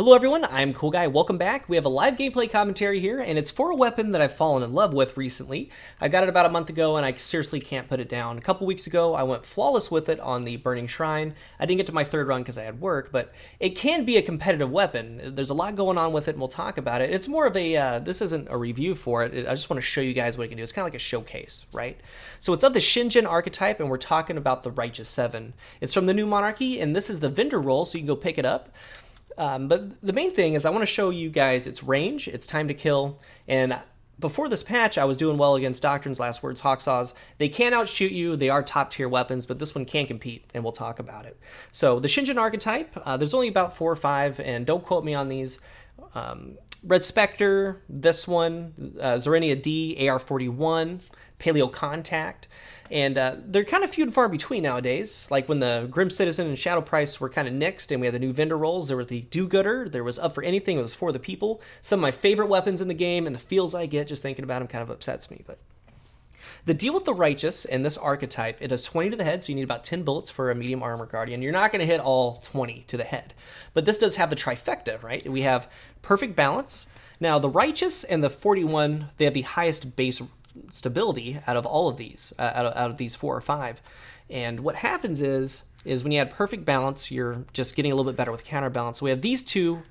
Hello everyone, I'm Cool Guy. Welcome back. We have a live gameplay commentary here, and it's for a weapon that I've fallen in love with recently. I got it about a month ago, and I seriously can't put it down. A couple weeks ago, I went flawless with it on the Burning Shrine. I didn't get to my third run because I had work, but it can be a competitive weapon. There's a lot going on with it, and we'll talk about it. It's more of a, this isn't a review for it. I just want to show you guys what it can do. It's kind of like a showcase, right? So it's of the Shingen archetype, and we're talking about the Righteous 7. It's from the new Monarchy, and this is the vendor roll, so you can go pick it up. But the main thing is I want to show you guys its range, its time to kill, and before this patch I was doing well against Doctrine's Last Words, Hawksaws. They can outshoot you, they are top tier weapons, but this one can compete, and we'll talk about it. So the Shingen archetype, there's only about 4 or 5, and don't quote me on these. Red Spectre, this one, Zerenia D, AR-41, Paleo Contact, and they're kind of few and far between nowadays. Like when the Grim Citizen and Shadow Price were kind of nixed and we had the new vendor rolls, there was the Do-Gooder, there was Up for Anything, it was For the People. Some of my favorite weapons in the game, and the feels I get just thinking about them kind of upsets me. But the deal with the Righteous and this archetype, it does 20 to the head, so you need about 10 bullets for a medium armor guardian. You're not going to hit all 20 to the head. But this does have the trifecta, right? We have perfect balance. Now, the Righteous and the 41, they have the highest base stability out of all of these, out of these 4 or 5. And what happens is when you add perfect balance, you're just getting a little bit better with counterbalance. So we have these two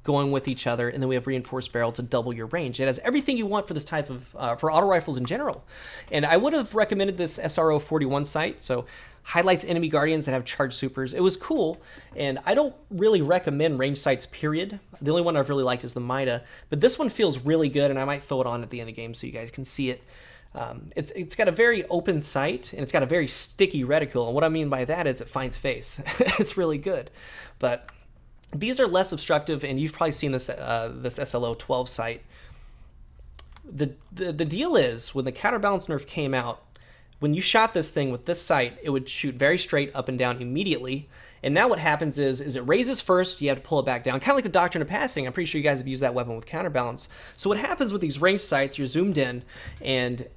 going with each other, and then we have reinforced barrel to double your range. It has everything you want for this type of, for auto rifles in general. And I would have recommended this SRO 41 sight, so highlights enemy guardians that have charged supers. It was cool, and I don't really recommend range sights, period. The only one I've really liked is the Mida, but this one feels really good, and I might throw it on at the end of the game so you guys can see it. It's got a very open sight, and it's got a very sticky reticle, and what I mean by that is it finds face. It's really good. But these are less obstructive, and you've probably seen this this SLO 12 sight. The deal is, when the counterbalance nerf came out, when you shot this thing with this sight, it would shoot very straight up and down immediately. And now what happens is it raises first, you have to pull it back down. Kind of like the Doctrine of Passing. I'm pretty sure you guys have used that weapon with counterbalance. So what happens with these range sights, you're zoomed in, and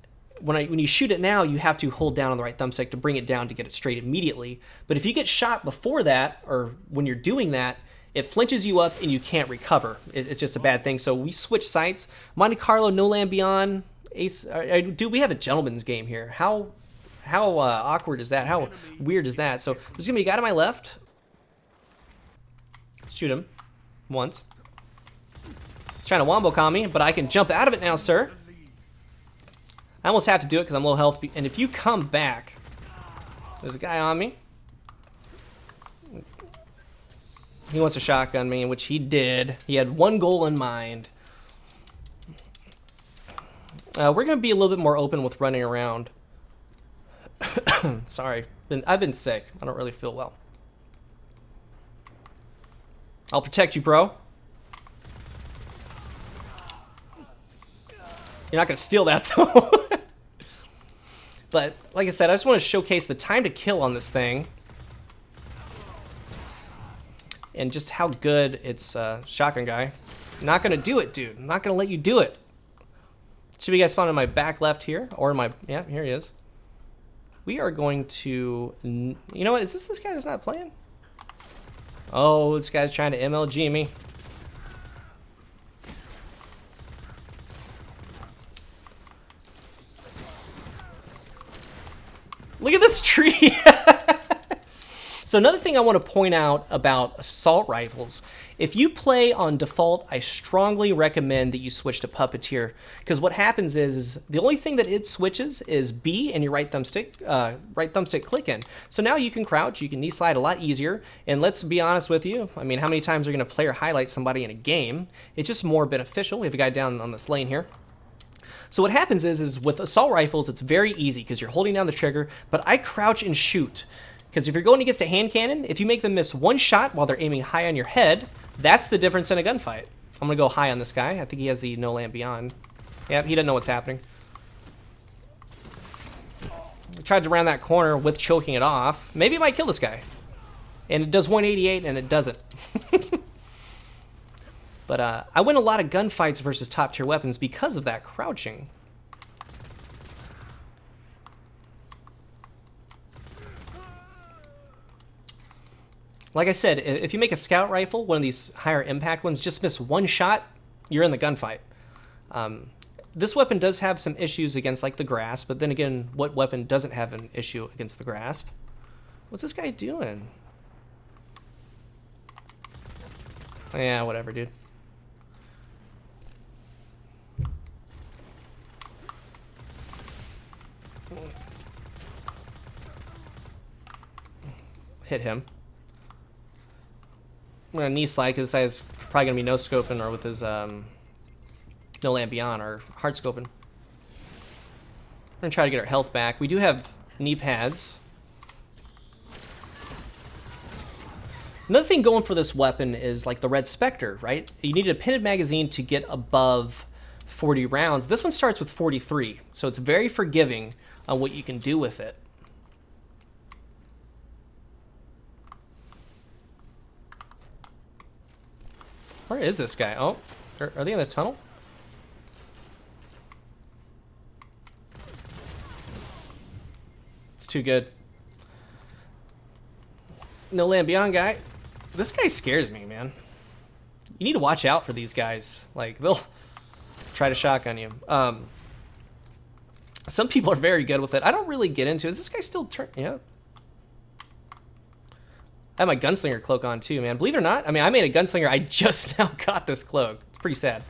when you shoot it now, you have to hold down on the right thumbstick to bring it down to get it straight immediately. But if you get shot before that, or when you're doing that, it flinches you up and you can't recover. It's just a bad thing. So we switch sights. Monte Carlo, No Land Beyond, Ace. Dude, we have a gentleman's game here. How awkward is that? How weird is that? So there's gonna be a guy to my left. Shoot him once. He's trying to wombo comb me, but I can jump out of it now, sir. I almost have to do it because I'm low health. And if you come back, there's a guy on me. He wants to shotgun me, which he did. He had one goal in mind. We're going to be a little bit more open with running around. Sorry. I've been sick. I don't really feel well. I'll protect you, bro. You're not going to steal that, though. But, like I said, I just want to showcase the time to kill on this thing. And just how good it's shotgun guy. Not gonna do it, dude. I'm not gonna let you do it. Should be guys found in my back left here, or my, yeah, here he is. We are going to, you know what? Is this guy that's not playing? Oh, this guy's trying to MLG me. Look at this tree. So another thing I want to point out about assault rifles, if you play on default, I strongly recommend that you switch to Puppeteer, because what happens is the only thing that it switches is B and your right thumbstick clicking. So now you can crouch, you can knee slide a lot easier, and let's be honest with you, I mean, how many times are you going to player highlight somebody in a game? It's just more beneficial. We have a guy down on this lane here. So what happens is with assault rifles, it's very easy because you're holding down the trigger, but I crouch and shoot. Because if you're going against a hand cannon, if you make them miss one shot while they're aiming high on your head, that's the difference in a gunfight. I'm going to go high on this guy. I think he has the No Land Beyond. Yep, he doesn't know what's happening. I tried to round that corner with choking it off. Maybe it might kill this guy. And it does 188 and it doesn't. But I win a lot of gunfights versus top tier weapons because of that crouching. Like I said, if you make a scout rifle, one of these higher impact ones, just miss one shot, you're in the gunfight. This weapon does have some issues against like the grasp, but then again, what weapon doesn't have an issue against the grasp? What's this guy doing? Yeah, whatever, dude. Hit him. I'm gonna knee slide because this guy's probably gonna be no scoping or with his no land beyond or hard scoping. We're gonna try to get our health back. We do have knee pads. Another thing going for this weapon is like the Red Spectre, right? You need a pinned magazine to get above 40 rounds. This one starts with 43, so it's very forgiving on what you can do with it. Where is this guy? Oh, are they in the tunnel? It's too good. No land beyond guy. This guy scares me, man. You need to watch out for these guys. Like, they'll try to shotgun you. Some people are very good with it. I don't really get into it. Is this guy still yeah. I have my gunslinger cloak on too, man. Believe it or not, I mean, I made a gunslinger. I just now got this cloak. It's pretty sad.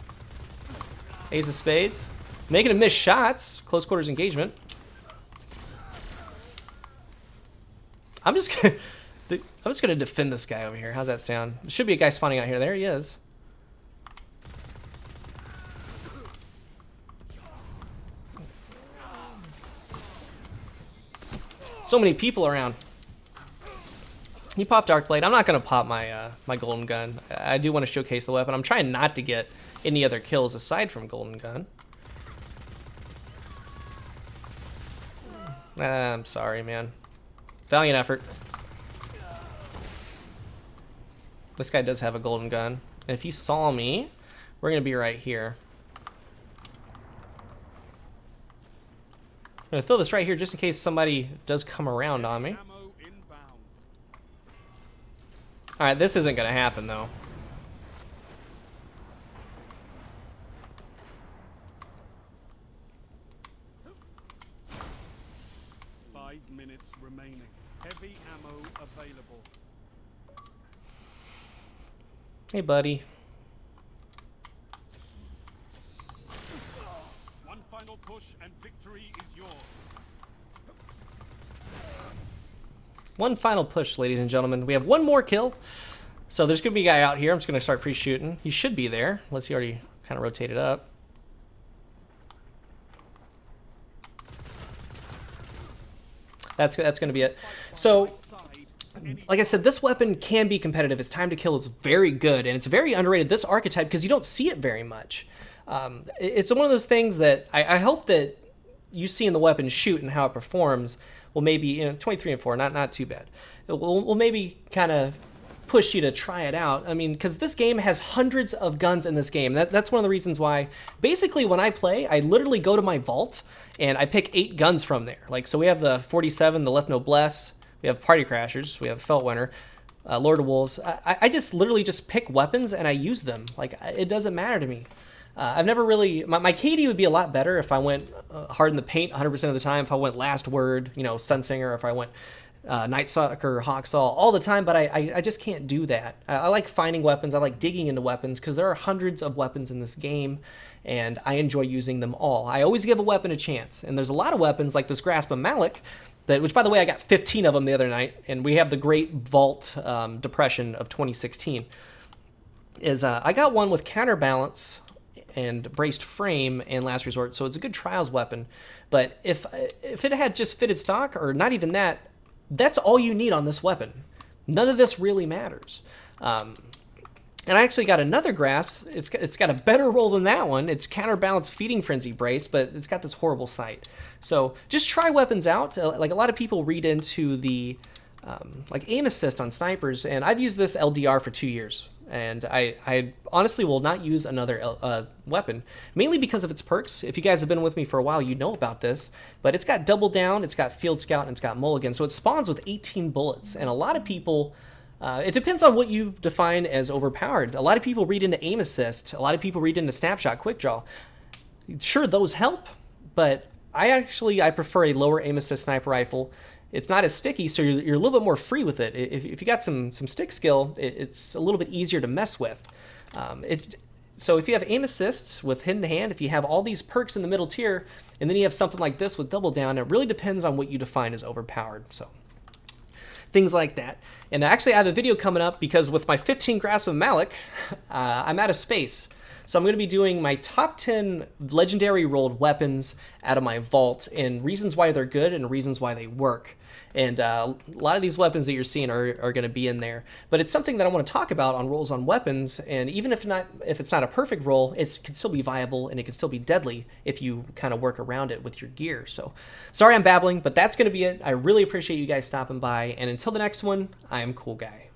Ace of spades. Making him miss shots. Close quarters engagement. I'm just gonna defend this guy over here. How's that sound? There should be a guy spawning out here. There he is. So many people around. He popped Dark Blade. I'm not gonna pop my my Golden Gun. I do want to showcase the weapon. I'm trying not to get any other kills aside from Golden Gun. I'm sorry, man. Valiant effort. This guy does have a Golden Gun. And if he saw me, we're gonna be right here. I'm gonna throw this right here just in case somebody does come around on me. Alright, this isn't gonna happen though. Remaining. Heavy ammo available. Hey, buddy. One final push and victory is yours. One final push, ladies and gentlemen. We have one more kill. So there's going to be a guy out here. I'm just going to start pre-shooting. He should be there. Unless he already kind of rotated up. That's going to be it. So, like I said, this weapon can be competitive. Its time to kill is very good, and it's very underrated, this archetype, because you don't see it very much. It's one of those things that I hope that you see in the weapon shoot and how it performs will maybe, you know, 23 and 4, not too bad. It will maybe kind of push you to try it out. I mean, because this game has hundreds of guns in this game. That's one of the reasons why, basically, when I play, I literally go to my vault and I pick 8 guns from there. Like, so we have the 47, the Left Noblesse, we have Party Crashers, we have Feltwinter, Lord of Wolves. I just literally just pick weapons and I use them. Like, it doesn't matter to me. I've never really, my KD would be a lot better if I went hard in the paint 100% of the time, if I went Last Word, you know, Sunsinger, if I went Night Stalker, Hawksaw all the time, but I just can't do that. I like finding weapons, I like digging into weapons, because there are hundreds of weapons in this game, and I enjoy using them all. I always give a weapon a chance, and there's a lot of weapons, like this Grasp of Malik, which, by the way, I got 15 of them the other night, and we have the Great Vault Depression of 2016. I got one with Counterbalance and Braced Frame and Last Resort, so it's a good trials weapon, but if it had just fitted stock, or not even that, that's all you need on this weapon. None of this really matters. And I actually got another Grasp. It's got a better roll than that one. It's Counterbalance Feeding Frenzy Brace, but it's got this horrible sight. So just try weapons out. Like, a lot of people read into the like aim assist on snipers, and I've used this LDR for 2 years. And I honestly will not use another weapon, mainly because of its perks. If you guys have been with me for a while, you know about this. But it's got Double Down, it's got Field Scout, and it's got Mulligan. So it spawns with 18 bullets. And a lot of people It depends on what you define as overpowered. A lot of people read into aim assist. A lot of people read into snapshot quick draw. Sure, those help, but I prefer a lower aim assist sniper rifle. It's not as sticky, so you're a little bit more free with it. If you got some stick skill, it's a little bit easier to mess with. So if you have aim assist with hidden hand, if you have all these perks in the middle tier, and then you have something like this with double down, it really depends on what you define as overpowered. So things like that. And actually, I have a video coming up because with my 15 Grasp of Malik, I'm out of space. So I'm going to be doing my top 10 legendary rolled weapons out of my vault and reasons why they're good and reasons why they work. And a lot of these weapons that you're seeing are going to be in there. But it's something that I want to talk about on rolls on weapons. And even if it's not a perfect roll, it can still be viable and it can still be deadly if you kind of work around it with your gear. So sorry I'm babbling, but that's going to be it. I really appreciate you guys stopping by. And until the next one, I am Cool Guy.